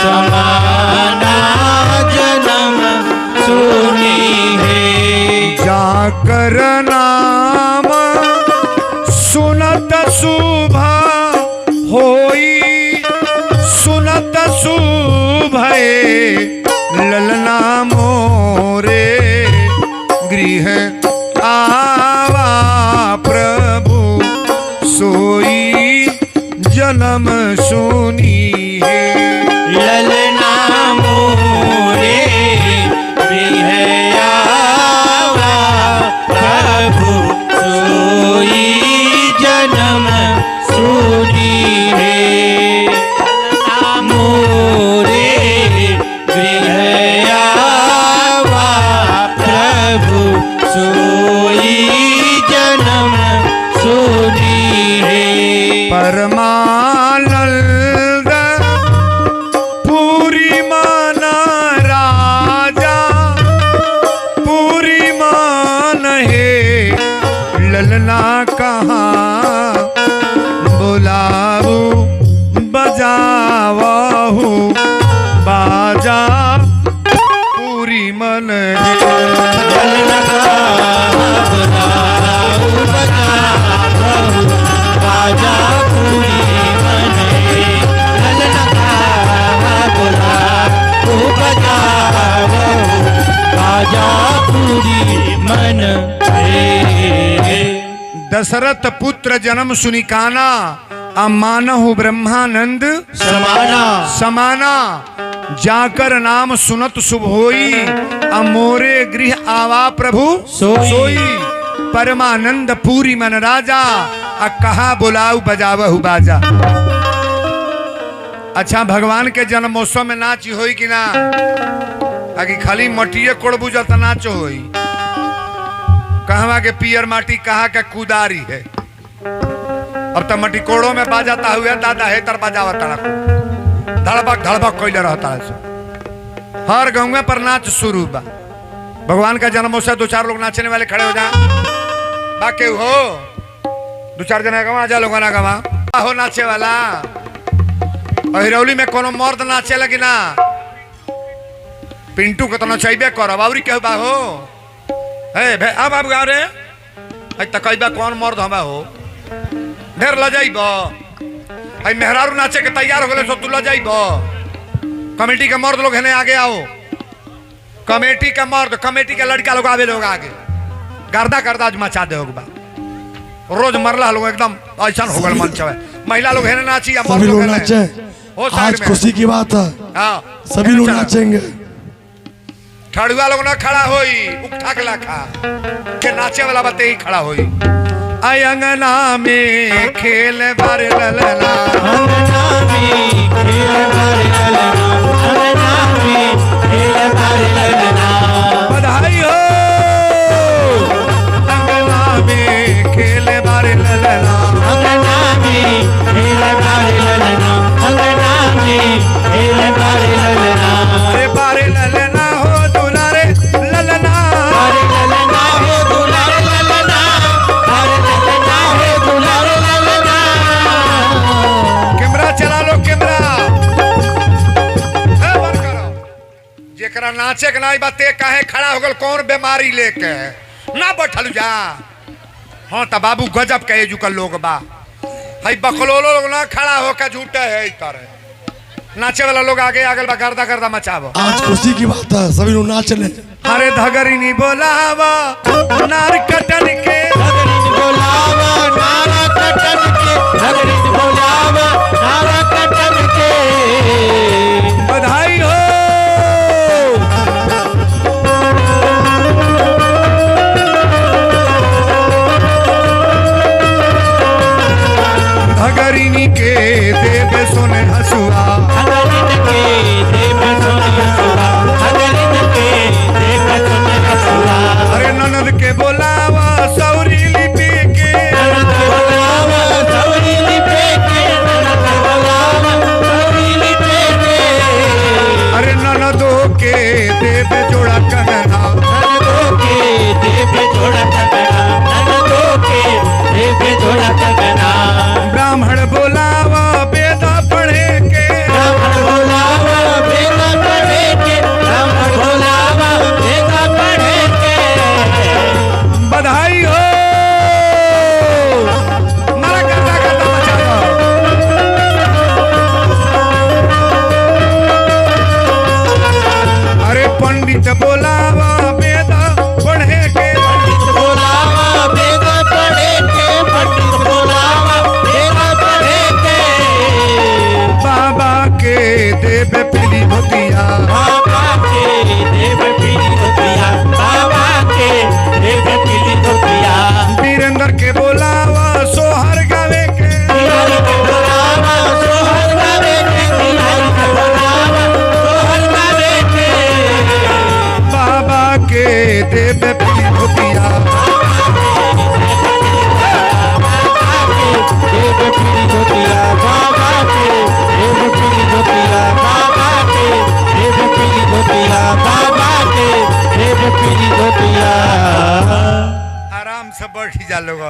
समाना जन्म सूरी है जाकर नाम सुनत शुभा होई सुनत शुभय ललना मोरे गृह आवा प्रभु सोई जन्म सुनी है ललना मोरे गृह आवा प्रभु सोई जन्म सूरी है ललना मोरे गृह आवा प्रभु सोई जन्म सूरी है परमानंद पूरी माना राजा पूरी मान है ललना कहाँ बुलाऊ बजावाहू बाजा पूरी मन है ललना बुलाऊ बजावहु बाजा पूरी मन है ललना बुलाऊ बजावहु बाजा पूरी मन है दशरथ पुत्र जन्म सुनिकाना अमानहु ब्रह्मानंद समाना समाना जाकर नाम सुनत शुभ होई अमोरे गृह आवा प्रभु सोई। परमानंद पूरी मन राजा आ कहा बुलाऊ बजावहु बाजा। अच्छा भगवान के जन्मोत्सव में नाच होई कि ना आगे खाली मटिए कोड़बू जत नाच होई कहवा के पियर माटी कहा के कुदारी है अब तो मटी कोड़ो में बाजाता हुआ दादा है तर बजावा तड़क धड़बक धड़बक कोई रहता है हर गाँव पर नाच शुरू बा भगवान का जन्मोत्सव दो चार लोग नाचने वाले खड़े हो जाए बाकी हो दो चार जना गवा जा लोग ना गवा हो नाचे वाला और हिरौली में कोनो मर्द नाचे लगी ना पिंटू को तो नचाइबे करो बाबरी के बा हो है अब आप गाँव रे तकैबा कौन मर्द हमा हो ढेर ल जाइब मेहरारू नाचे के तैयार हो गए सो तू ल जाइब कमेटी के मर्द लोग है आगे आओ कमेटी के मर्द कमेटी के लड़का लोग आवे लोग आगे गर्दा गर्दा आज मचा दे बा रोज मरला लोग एकदम ऐसा हो गल मंच है महिला लोग है नाची या मर्द लोग नाचे हो आज खुशी की बात है हाँ सभी लोग नाचेंगे ठड़ुआ लोग ना खड़ा होई उठा के लाखा के नाचे वाला बाते ही खड़ा होई आई अंगना में खेल भर ललना अंगना में खेल भर ललना अंगना में खेल भर ललना बधाई हो अंगना में खेल भर ललना अंगना में खेल भर ललना अंगना में खेल भर ललना अरे बारे ललना हो दुलारे ललना अरे ललना हो दुलारे ललना अरे ललना हो दुलारे ललना कैमरा चला लो कैमरा बंद करो जेकरा नाचे के नाई बाते काहे खड़ा हो गल कौन बीमारी लेके ना बैठल जा हाँ त बाबू गजब कहे जुकल लोग बा हई बकलोलो लोग ना खड़ा होकर झूठे है करे नाचे वाला लोग आगे आगल बा गर्दा गर्दा मचावो आज खुशी की बात है सभी लोग नाच ले अरे धगरी नी बोलावा नार कटन के धगरी बोलावा नारा कटन के धगरी बोलावा नारा कटन के बधाई हो अंगनी के देवे सोने हसुआ अंगरिन के देव सोने हसुआ अंगरिन के देव सोने हसुआ अरे ननद के बोलावा सौरी लिपि के ननद बोलावा सौरी लिपि के ननद बोलावा सौरी लिपि के अरे ननदो के देवे जोड़ा कंगना ननदो के देव जोड़ा कंगना ननदो के देव जोड़ा कंगना ब्राह्मण बोलावा वेद पढ़े के ब्राह्मण बोलावा वेद पढ़े के ब्राह्मण बोलावा वेद पढ़े के बधाई हो मारा करता करता बचा दो अरे पंडित बोलावा वेद पढ़े के पंडित बोलावा वेद पढ़े के पंडित बोलावा वेद पढ़े के बाबा के देवे पीली धोतिया बाबा के देव पीली धोतिया बाबा के देव पीली धोतिया वीरेंद्र के बोलावा सोहर गावे के बिहारी के बोलावा सोहर गावे के बिहारी के बोलावा सोहर गावे के बाबा के देवे पीली धोतिया देव पीली धोतिया बाबा के देव पीली धोतिया बाबा के देव पीली धोतिया बाबा के देव पीली धोतिया आराम से बैठ जा लोग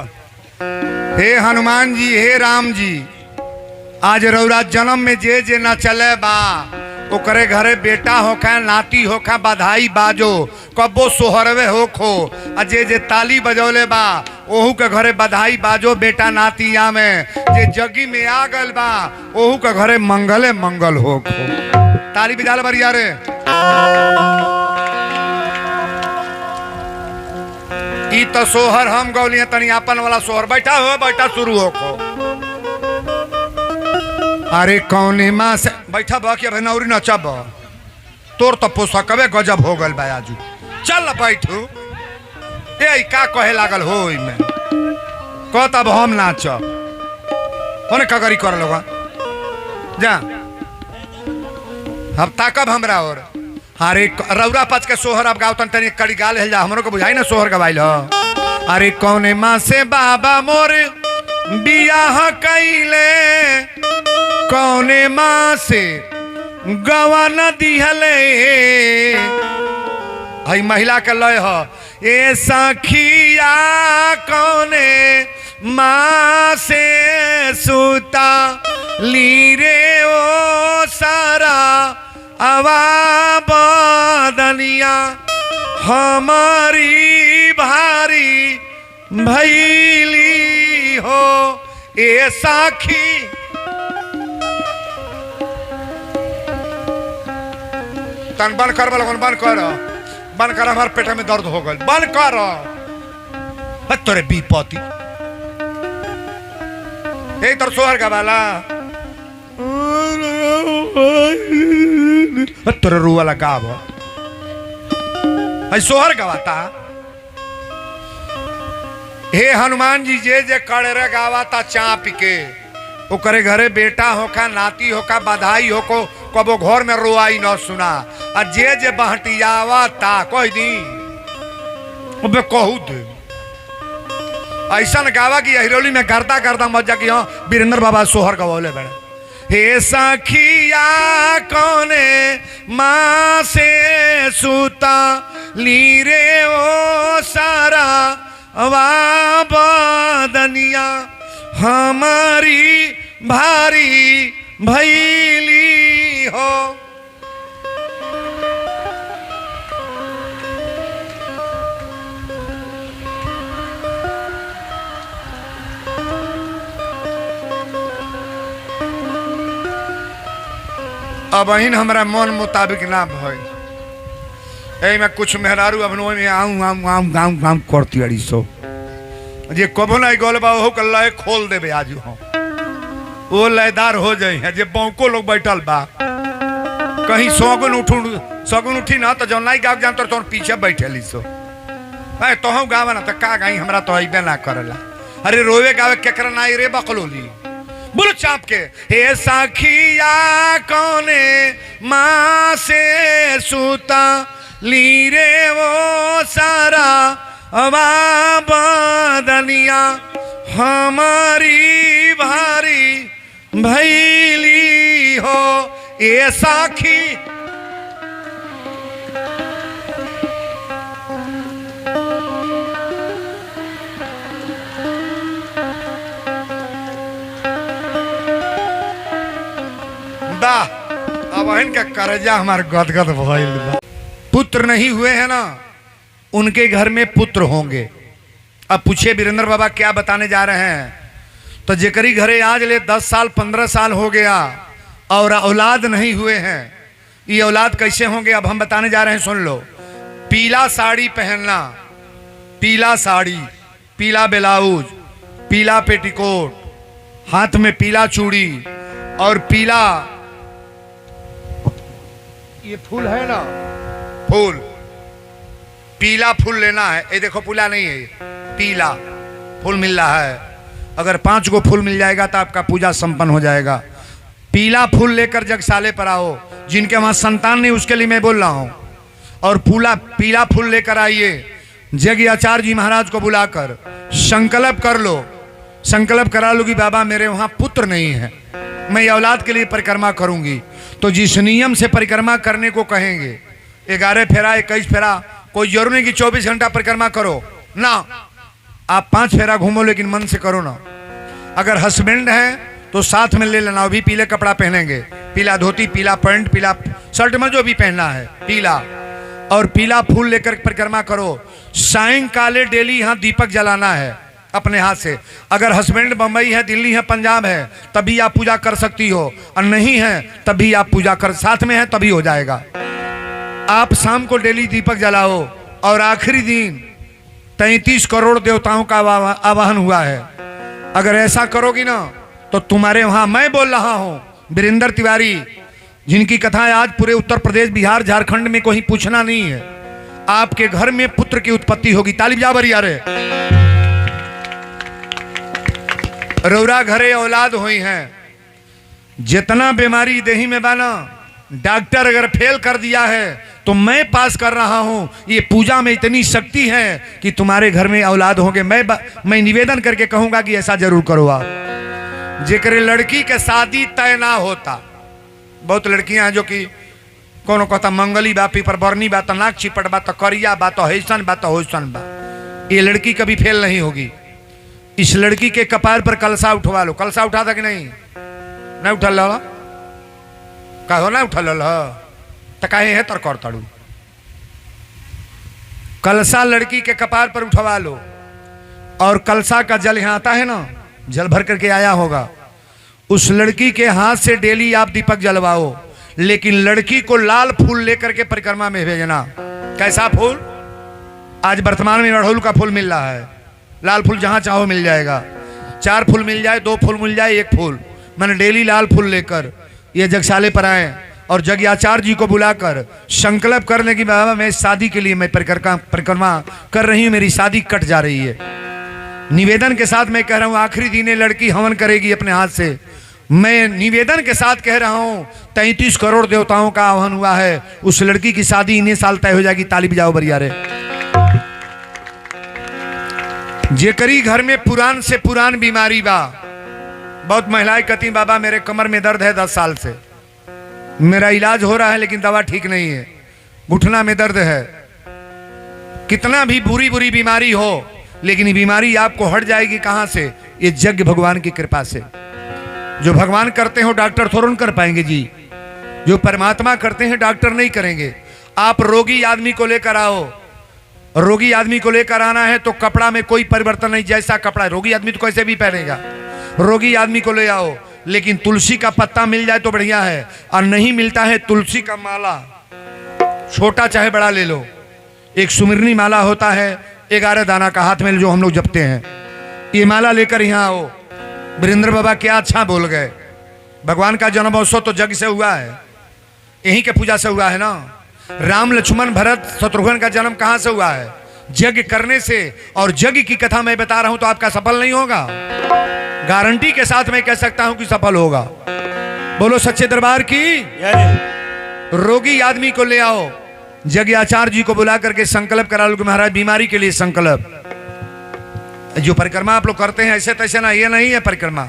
हे हनुमान जी हे राम जी आज रौरा जन्म में जे न चले बा ओकरे घरे बेटा होखा नाती होखा बधाई बाजो कब्बो सोहरवे होखो आ जे ताली बजौले बा ओहू के घरे बधाई बाजो बेटा नातिया में जे जगी में आ गल बा ओहू के घरे मंगले मंगल होखो ताली बजाले बरिया रे ई तो सोहर हम गौलिया तनी आपन वाला सोहर बैठा हो बैठा शुरू होखो अरे कौने माँ से बैठा बा कि नौरी नचब तोर तो पोसकबे गजब हो गल बा आजू चल बैठू ए का कहे लागल हो में कह तब हम नाचब ओने कगरी कर लोगा जा अब ताकब हमरा और अरे रौरा पच के सोहर अब गावतन तनी कड़ी गाल हेल जा हमरो को बुझाई ना सोहर गवाइल हो अरे कौने माँ से बाबा मोर बियाह कैले कौने माँ से गवा न दिहले हई महिला के लय हो ए सखिया कौने माँ से सूता लीरे ओ सारा अवा बदनिया हमारी भारी भैली हो ए साखी तन बंद कर बंद कर हमारे पेट में दर्द हो गल बंद कर तोरे बीपति एक तर सोहर का वाला तोरे रू वाला गाव सोहर गवाता हे हनुमान जी जे कड़े गावाता चाप के ओकरे घरे बेटा होका नाती होका बधाई होको कबो घर में रोआई न सुना आ जे बहटियावा ता कह दी अबे कहू दे ऐसा गावा की हिरोली में गर्दा गर्दा मजा की हाँ वीरेंद्र बाबा सोहर गवौले बड़े हे सखिया कौने माँ से सूता लीरे ओ सारा वा बदनिया हमारी भारी भैली हो अब अहिन हमारा मन मुताबिक ना भई में कुछ मेहरारू अब में आऊँ आऊँ आऊँ गाँव गाँव करती अड़ी सो जे कबो नहीं गोल बा ओहो के लय खोल देबे आज हम वो लयदार हो जाए है जे बौको लोग बैठल बा कहीं सगुन उठी ना तो जौन नहीं गाँव जान तो पीछे बैठेली सो तो गावे ना तो का गाई हमरा तो अबे ना करेला अरे रोवे गावे केकरा नाई रे बकलोली बोलो चाप के। हे साखिया कौने माँ से सूता ली रे वो सारा अवा बदनिया हमारी भारी भैली हो। ये साखी अब इनका करजा हमारे गदगद भइल बा। पुत्र नहीं हुए हैं ना, उनके घर में पुत्र होंगे। अब पूछिए वीरेंद्र बाबा क्या बताने जा रहे हैं? तो जेकरी घरे आज ले 10 साल 15 साल हो गया और औलाद नहीं हुए हैं, ये औलाद कैसे होंगे? अब हम बताने जा रहे हैं, सुन लो। पीला साड़ी पहनना, पीला साड़ी, पीला ब्लाउज, पीला पेटीकोट, हाथ में पीला चूड़ी और पीला ये फूल है ना, फूल, पीला फूल लेना है। ये देखो पीला नहीं है, पीला फूल मिल रहा है। अगर 5 गो फूल मिल जाएगा तो आपका पूजा संपन्न हो जाएगा। पीला फूल लेकर जगसाले पर आओ। जिनके वहां संतान नहीं उसके लिए मैं बोल रहा हूं। और पीला फूल लेकर आइए। जग आचार्य जी महाराज को बुलाकर संकल्प कर लो, संकल्प करा लो कि बाबा मेरे वहां पुत्र नहीं है, मैं ये औलाद के लिए परिक्रमा करूंगी। तो जिस नियम से परिक्रमा करने को कहेंगे, 11 फेरा 21 फेरा, कोई जरूर नहीं कि 24 घंटा परिक्रमा करो ना, आप 5 फेरा घूमो लेकिन मन से करो ना। अगर हस्बैंड है तो साथ में ले लेना, भी पीले कपड़ा पहनेंगे, पीला धोती, पीला पैंट, पीला शर्ट में जो भी पहनना है पीला, और पीला फूल लेकर परिक्रमा करो। सायंकाले डेली यहाँ दीपक जलाना है अपने हाथ से। अगर हस्बैंड बम्बई है, दिल्ली है, पंजाब है, तभी आप पूजा कर सकती हो, और नहीं है तभी आप पूजा कर, साथ में है तभी हो जाएगा। आप शाम को डेली दीपक जलाओ और आखिरी दिन 33 करोड़ देवताओं का आवाहन हुआ है। अगर ऐसा करोगी ना तो तुम्हारे वहां, मैं बोल रहा हूं वीरेंद्र तिवारी, जिनकी कथाएं आज पूरे उत्तर प्रदेश, बिहार, झारखंड में कोई पूछना नहीं है, आपके घर में पुत्र की उत्पत्ति होगी। ताली बजा बरिया रे। रौरा घरे औलाद हुई हैं, जितना बीमारी देही में बाना, डॉक्टर अगर फेल कर दिया है तो मैं पास कर रहा हूं। ये पूजा में इतनी शक्ति है कि तुम्हारे घर में औलाद होंगे। मैं निवेदन करके कहूंगा कि ऐसा जरूर करो आप। जेकरे लड़की के शादी तय ना होता, बहुत लड़कियां हैं जो कि कोनो कहता मंगली बा, पीपर बरनी बा, तो नाक चिपट बा, तो करिया बा, तो हैसन बा, तो होसन बा। ये लड़की कभी फेल नहीं होगी। इस लड़की के कपार पर कलसा उठवा लो। कलसा उठा था कि नहीं? नहीं उठल कहो ना उठल तो कहे है तर कर तड़ू। कलसा लड़की के कपार पर उठवा लो, और कलसा का जल यहाँ आता है ना, जल भर करके आया होगा, उस लड़की के हाथ से डेली आप दीपक जलवाओ। लेकिन लड़की को लाल फूल लेकर के परिक्रमा में भेजना। कैसा फूल? आज वर्तमान में अड़हुल का फूल मिल रहा है, लाल फूल जहां चाहो मिल जाएगा। 4 फूल मिल जाए, 2 फूल मिल जाए, 1 फूल, मैंने डेली लाल फूल लेकर ये जगसाले पर आए और जगयाचार्य जी को बुलाकर संकल्प करने की, बाबा मैं शादी के लिए मैं परिक्रमा कर रही हूँ, मेरी शादी कट जा रही है। निवेदन के साथ मैं कह रहा हूँ, आखिरी दिन ये लड़की हवन करेगी अपने हाथ से। मैं निवेदन के साथ कह रहा हूँ, 33 करोड़ देवताओं का आह्वान हुआ है, उस लड़की की शादी इन्हीं साल तय हो जाएगी। ताली बजाओ बरिया रे। जेकरी घर में पुरान से पुरान बीमारी बा, बहुत महिलाएं कहती बाबा मेरे कमर में दर्द है 10 साल से, मेरा इलाज हो रहा है लेकिन दवा ठीक नहीं है, घुटना में दर्द है। कितना भी बुरी बुरी बीमारी हो, लेकिन ये बीमारी आपको हट जाएगी कहां से? ये यज्ञ भगवान की कृपा से। जो भगवान करते हो डॉक्टर थोड़ा कर पाएंगे जी, जो परमात्मा करते हैं डॉक्टर नहीं करेंगे। आप रोगी आदमी को लेकर आओ, रोगी आदमी को लेकर आना है तो कपड़ा में कोई परिवर्तन नहीं, जैसा कपड़ा रोगी आदमी तो कैसे भी पहनेगा। रोगी आदमी को ले आओ, लेकिन तुलसी का पत्ता मिल जाए तो बढ़िया है, और नहीं मिलता है तुलसी का माला, छोटा चाहे बड़ा ले लो। एक सुमिरनी माला होता है 11 दाना का, हाथ में जो हम लोग जपते हैं, ये माला लेकर यहाँ आओ। वीरेंद्र बाबा क्या अच्छा बोल गए। भगवान का जन्मोत्सव तो जग से हुआ है, यहीं के पूजा से हुआ है ना। राम लक्ष्मण भरत शत्रुघ्न का जन्म कहाँ से हुआ है? यज्ञ करने से। और यज्ञ की कथा मैं बता रहा हूं तो आपका सफल नहीं होगा। गारंटी के साथ मैं कह सकता हूं कि सफल होगा। बोलो सच्चे दरबार की। रोगी आदमी को ले आओ, यज्ञाचार्य जी को बुला करके संकल्प करा लो कि महाराज बीमारी के लिए संकल्प। जो परिक्रमा आप लोग करते हैं ऐसे तैसे ना, ये नहीं है परिक्रमा।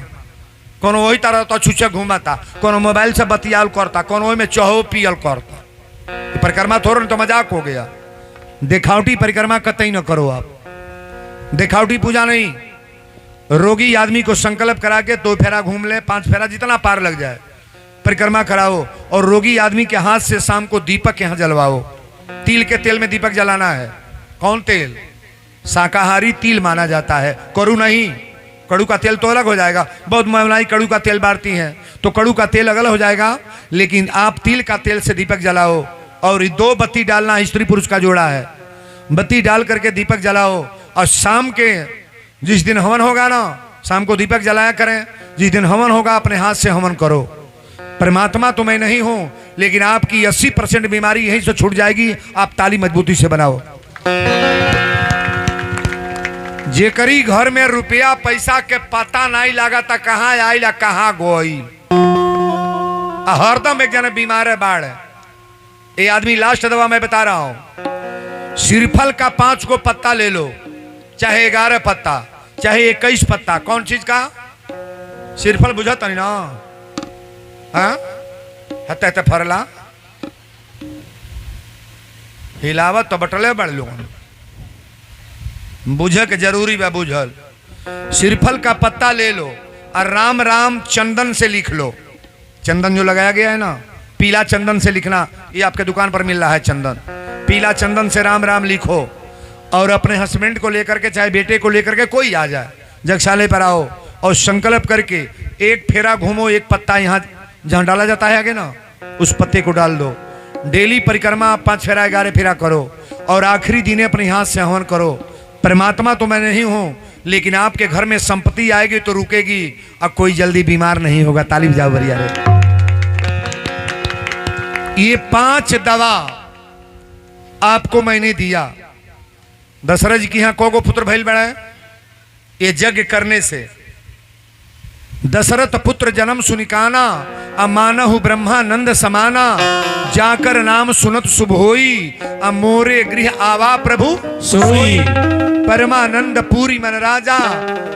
कोनो वही तरह तो छुच्छे घूमता, कोनो मोबाइल से बतियाल करता, कोनो वही में चहो पियल करता। परिक्रमा थोड़ा तो मजाक हो गया। दिखावटी परिक्रमा कतई न करो आप, दिखावटी पूजा नहीं। रोगी आदमी को संकल्प करा के 2 फेरा घूम ले, 5 फेरा, जितना पार लग जाए परिक्रमा कराओ। और रोगी आदमी के हाथ से शाम को दीपक यहाँ जलवाओ। तिल के तेल में दीपक जलाना है। कौन तेल? शाकाहारी तिल माना जाता है, कड़ू नहीं। कड़ू का तेल तो अलग हो जाएगा। बहुत महिलाएं कड़ू का तेल बारती हैं तो कड़ू का तेल अलग हो जाएगा, लेकिन आप तिल का तेल से दीपक जलाओ। और 2 बत्ती डालना, स्त्री पुरुष का जोड़ा है। बत्ती डाल करके दीपक जलाओ। और शाम के जिस दिन हवन होगा ना, शाम को दीपक जलाया करें। जिस दिन हवन होगा अपने हाथ से हवन करो। परमात्मा तो मैं नहीं हूं, लेकिन आपकी 80% बीमारी यहीं से छूट जाएगी। आप ताली मजबूती से बनाओ। जेकरी घर में रुपया पैसा के पता नहीं लगा था कहाँ आई ला कहाँ गोई। हरदम एक जने बीमार है, बाढ़ है। ये आदमी लास्ट दवा मैं बता रहा हूं। सिरफल का 5 को पत्ता ले लो, चाहे 11 पत्ता, चाहे 21 पत्ता। कौन चीज का? सिरफल बुझत नहीं ना? हाँ, हते हते फरला हिलावत तो बटले बड़ लोगन, बुझे के जरूरी बा बुझल। सिरफल का पत्ता ले लो और राम राम चंदन से लिख लो। चंदन जो लगाया गया है ना, पीला चंदन से लिखना। ये आपके दुकान पर मिल रहा है चंदन। पीला चंदन से राम राम लिखो और अपने हस्बैंड को लेकर के, चाहे बेटे को लेकर के, कोई आ जाए, जगशाले पर आओ और संकल्प करके 1 फेरा घूमो। 1 पत्ता यहाँ जहाँ डाला जाता है आगे ना, उस पत्ते को डाल दो। डेली परिक्रमा 5 फेरा 11 फेरा करो और आखिरी दिन अपने हाथ से हवन करो। परमात्मा तो मैं नहीं हूं, लेकिन आपके घर में संपत्ति आएगी तो रुकेगी। अब कोई जल्दी बीमार नहीं होगा। ताली बजाओ बढ़िया रे। ये 5 दवा आपको मैंने दिया। दशरथ जी के यहाँ को पुत्र भइल बड़ा है ये यज्ञ करने से। दशरथ पुत्र जन्म सुनिकाना, अमानहु ब्रह्मानंद समाना। जाकर नाम सुनत शुभ होई, अमोरे गृह आवा प्रभु सोई। परमानंद पूरी मन राजा,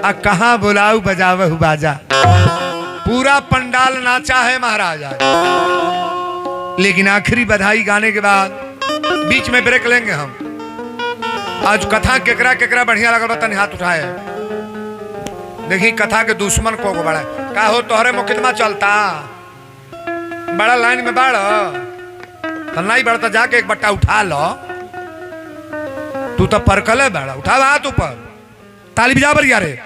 आ कहाँ बुलाऊ बजावहु बाजा। पूरा पंडाल नाचा है महाराजा। लेकिन आखिरी बधाई गाने के बाद बीच में ब्रेक लेंगे हम। आज कथा केकरा केकरा बढ़िया लगल तनी हाथ उठाए। देखी कथा के दुश्मन को बड़ा का हो, तोहरे मुकदमा चलता बड़ा लाइन में बाढ़ तो नहीं बढ़ता, जाके एक बट्टा उठा लो। तू तो परकल है बड़ा, उठा हाथ ऊपर। ताली बजा बढ़िया रे।